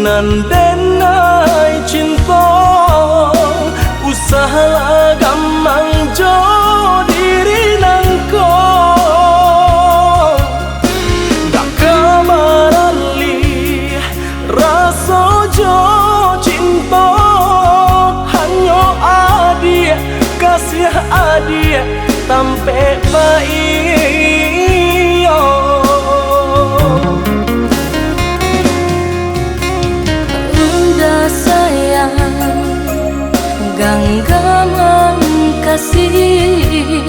nan denai cinta usaha gamang jo diri nangko dak kamarali rasa jo cinta hanyo adia kasih adia tampe baik genggaman kasih,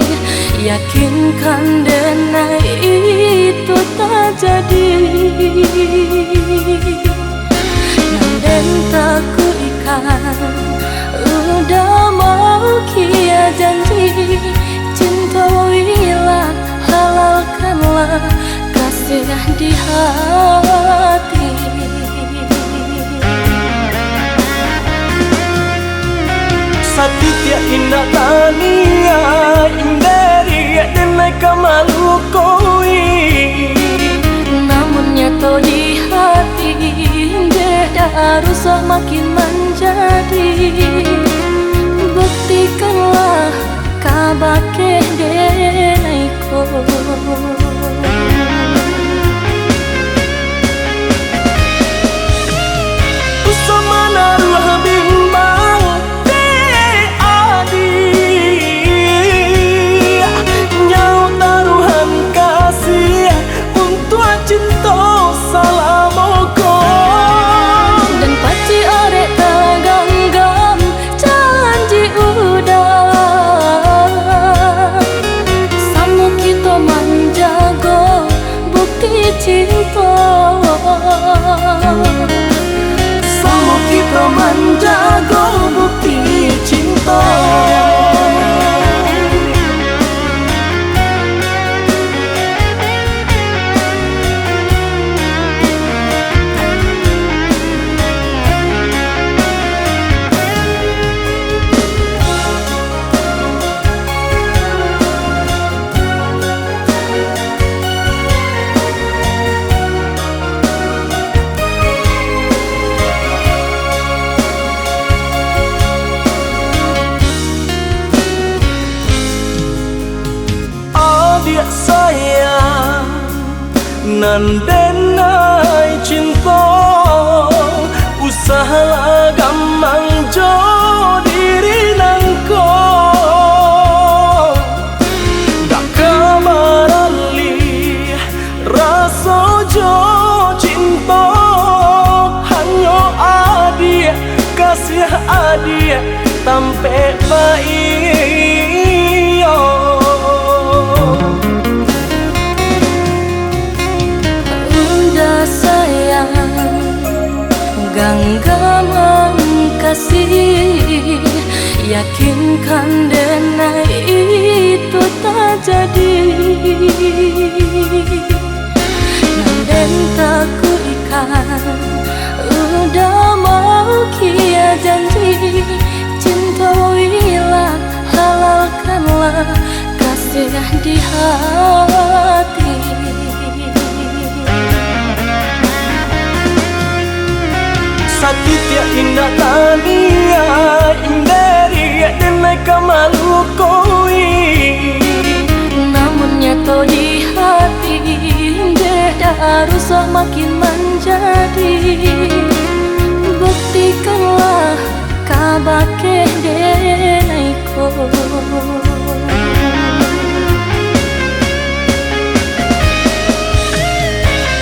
yakinkan denai itu tak jadi. Nanden tak ku ikan, udah mau kia janji. Cintailah, halalkanlah kasih di hati. Satitya indah tania inderi denai kamalu koi, namun nyato di hati beda rusak makin menjadi. Buktikanlah kabake denai ko. Sama kita menjaga bukti cinta. Adik sayang nan denai cinta usaha gamang jo diri nangko dak kamarali rasa jo cinta hanyo adia kasih adia tampe baik genggaman kasih, yakinkan denai itu tak jadi. Nanden tak ku ikan, udah mau kia janji. Cintailah, halalkanlah kasih di hati. Satitya indah tania inderi denai kamalu koi, namun nyato di hati beda rusak makin menjadi. Buktikanlah kabake denai ko.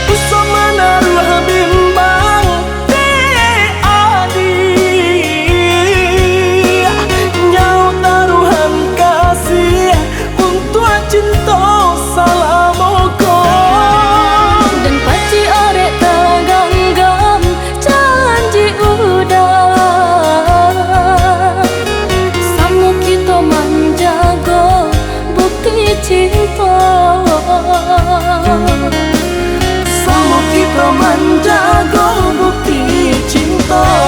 Usama naruh bimbang cinta salamoko dan paci orek tergenggam janji udah samu kita menjaga bukti cinta. Samu kita menjaga bukti cinta.